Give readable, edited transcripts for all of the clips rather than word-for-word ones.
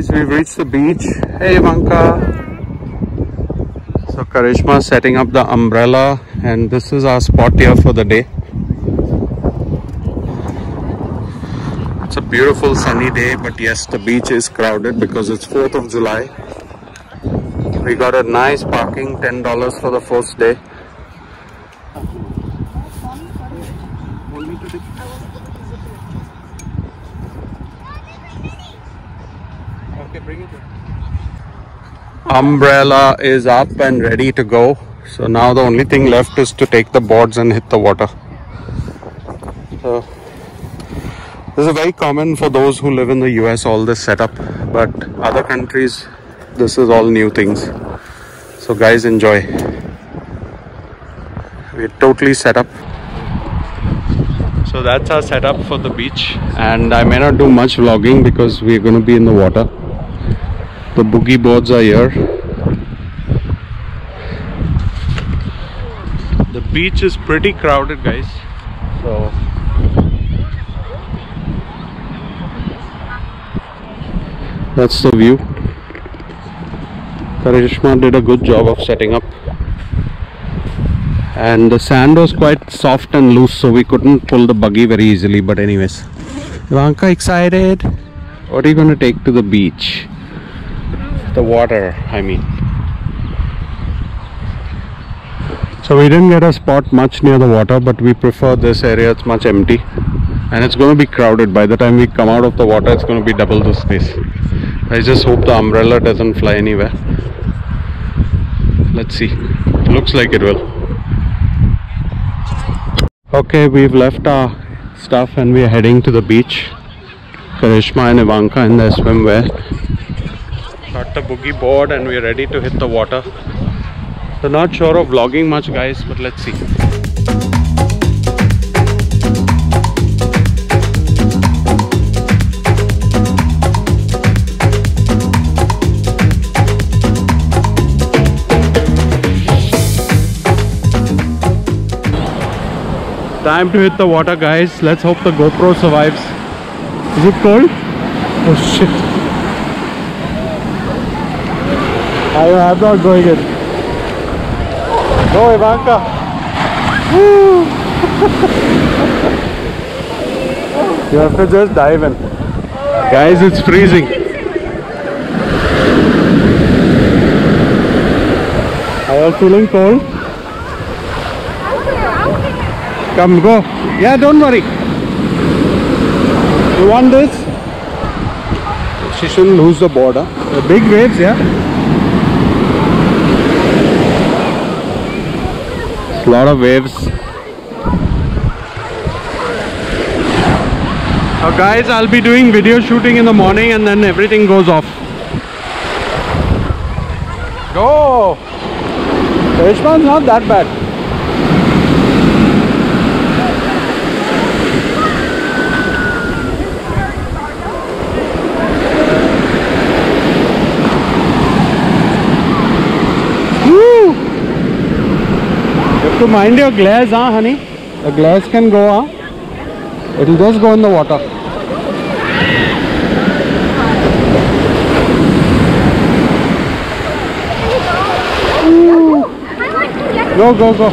Guys, we've reached the beach. Hey Ivanka. So Karishma is setting up the umbrella and this is our spot here for the day. It's a beautiful sunny day, but yes, the beach is crowded because it's 4th of July. We got a nice parking, $10 for the first day. Umbrella is up and ready to go. So now the only thing left is to take the boards and hit the water. So this is very common for those who live in the US, all this setup, but other countries this is all new things. So guys, enjoy. We're totally set up. So that's our setup for the beach, and I may not do much vlogging because we're going to be in the water. The boogie boards are here. The beach is pretty crowded, guys. So that's the view. Karishma did a good job of setting up. And the sand was quite soft and loose, so we couldn't pull the buggy very easily. But anyways, Ivanka, excited? What are you going to take to the beach? The water, I mean. So we didn't get a spot much near the water, but we prefer this area. It's much empty and it's going to be crowded. By the time we come out of the water, it's going to be double the space. I just hope the umbrella doesn't fly anywhere. Let's see. Looks like it will. Okay, we've left our stuff and we are heading to the beach. Karishma and Ivanka in their swimwear. Got the boogie board and we're ready to hit the water. So not sure of vlogging much, guys, but let's see. Time to hit the water, guys. Let's hope the GoPro survives. Is it cold? Oh shit. I'm not going in. Go, Ivanka. Woo. You have to just dive in. Guys, it's freezing. Are you feeling cold? Come, go. Yeah, don't worry. You want this? She shouldn't lose the board, huh? The big waves, yeah? A lot of waves. Guys, I'll be doing video shooting in the morning and then everything goes off. Go! Karishma's not that bad. To mind your glares, huh, honey? The glares can go, huh? It'll just go in the water. Ooh. Go, go, go.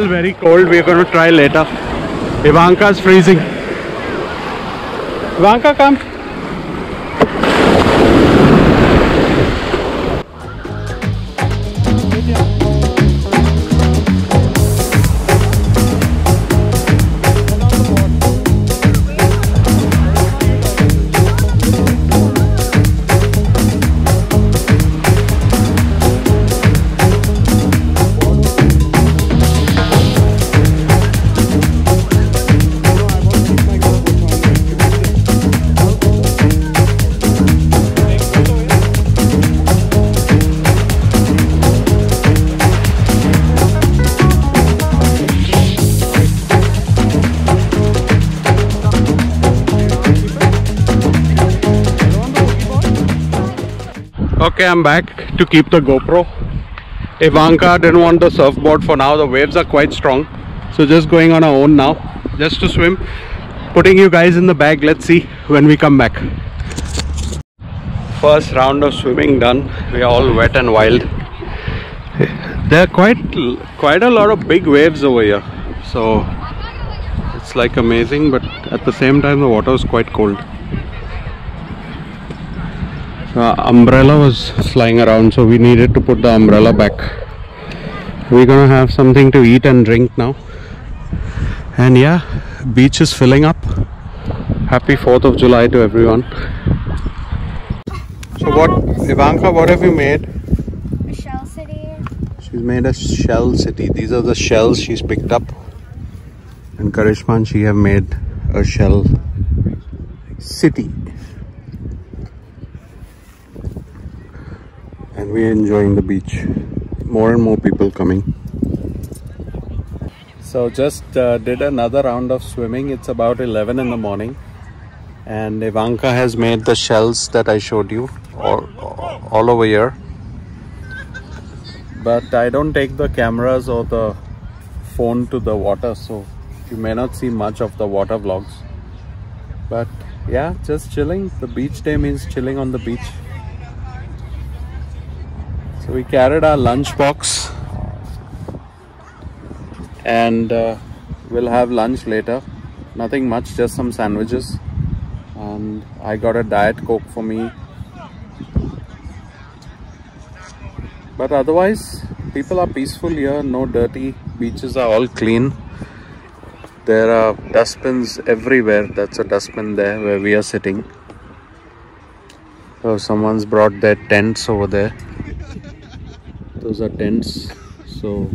very cold. We're going to try later. Ivanka's freezing. Ivanka, come. Okay, I'm back to keep the GoPro. Ivanka didn't want the surfboard for now. The waves are quite strong. So just going on our own now, just to swim. Putting you guys in the bag. Let's see when we come back. First round of swimming done. We are all wet and wild. There are quite a lot of big waves over here. So it's like amazing, but at the same time the water is quite cold. Umbrella was flying around, so we needed to put the umbrella back. We're gonna have something to eat and drink now. And yeah, beach is filling up. Happy 4th of July to everyone. So what, Ivanka, what have you made? A shell city. She's made a shell city. These are the shells she's picked up. And Karishma and she have made a shell city. And we're enjoying the beach. More and more people coming. So just did another round of swimming. It's about 11 in the morning. And Ivanka has made the shells that I showed you all over here. But I don't take the cameras or the phone to the water, so you may not see much of the water vlogs. But yeah, just chilling. The beach day means chilling on the beach. So we carried our lunch box and we'll have lunch later. Nothing much, just some sandwiches. And I got a Diet Coke for me. But otherwise, people are peaceful here, no dirty. Beaches are all clean. There are dustbins everywhere. That's a dustbin there where we are sitting. So someone's brought their tents over there. Those are tents. So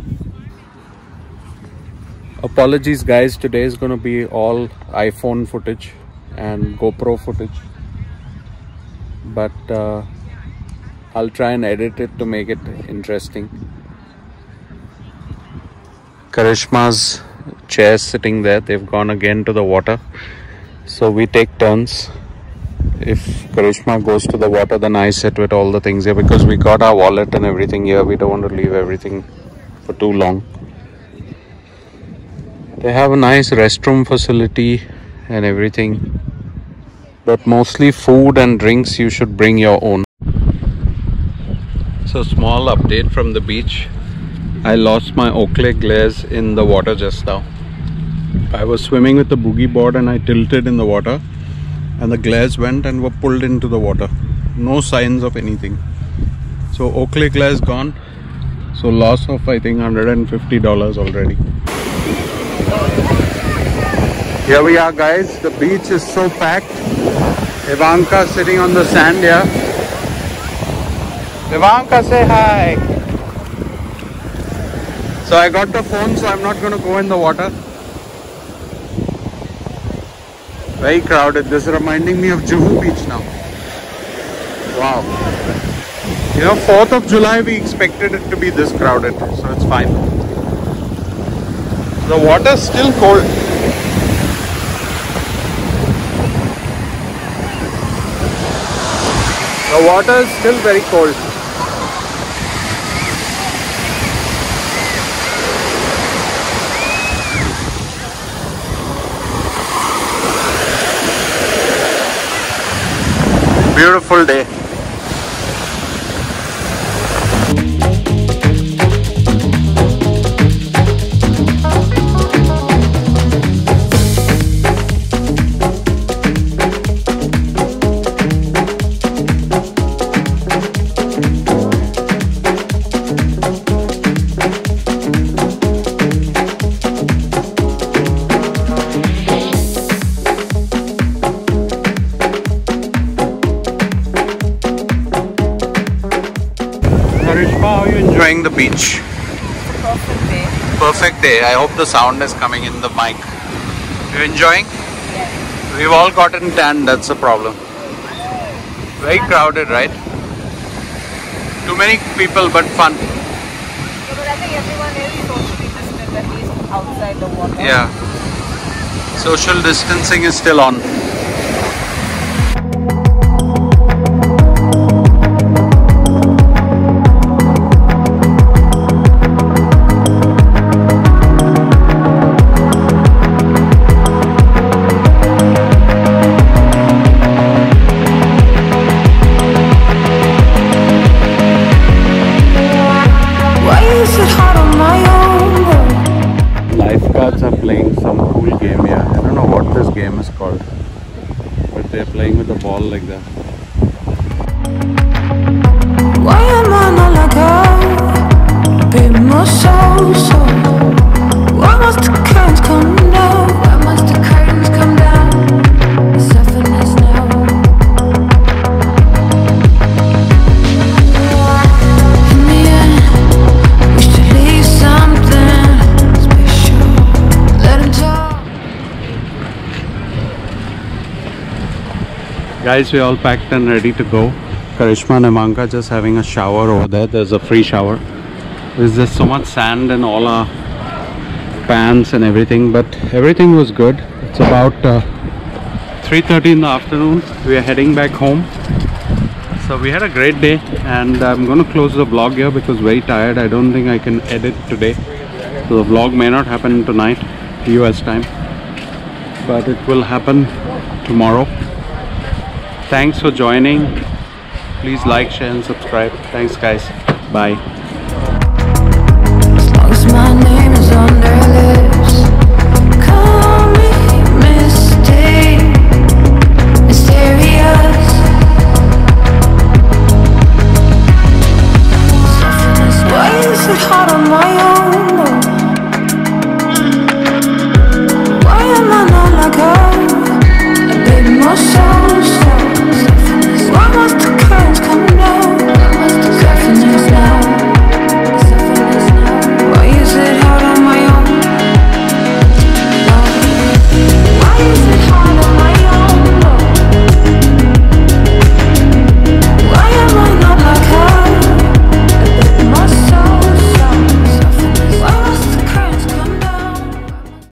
apologies guys, today is going to be all iPhone footage and GoPro footage, but I'll try and edit it to make it interesting. Karishma's chair sitting there. They've gone again to the water, so we take turns. If Karishma goes to the water, then I sit with all the things here, because we got our wallet and everything here. We don't want to leave everything for too long. They have a nice restroom facility and everything, but mostly food and drinks you should bring your own. So small update from the beach. I lost my Oakley glares in the water just now. I was swimming with the boogie board and I tilted in the water, and the glares went and were pulled into the water. No signs of anything. So Oakley glares gone. So loss of I think $150 already. Here we are guys. The beach is so packed. Ivanka sitting on the sand here. Ivanka, say hi. So I got the phone, so I'm not going to go in the water. Very crowded. This is reminding me of Juhu Beach now. Wow. You know, 4th of July we expected it to be this crowded, so it's fine. The water's still cold. The water is still very cold. Beautiful day. Karishma, how are you enjoying the beach? Perfect day. Perfect day. I hope the sound is coming in the mic. You enjoying? Yes. We've all gotten tan, that's the problem. Very crowded, right? Too many people, but fun. Yeah, but I think everyone is socially distant, at least outside the water. Yeah. Social distancing is still on. Lifeguards are playing some cool game here. I don't know what this game is called, but they're playing with the ball like that. Why am I not like her? Be more so. Why must the curtains come down? Why must the curtains come down? Soften now. In the end, we should leave something special. Let him talk. Guys, we're all packed and ready to go. Karishma and Imanka just having a shower over there. There's a free shower. There's just so much sand in all our pants and everything, but everything was good. It's about 3:30 in the afternoon. We are heading back home. So we had a great day, and I'm going to close the vlog here because very tired. I don't think I can edit today. So the vlog may not happen tonight, US time, but it will happen tomorrow. Thanks for joining. Please like, share and subscribe. Thanks guys. Bye.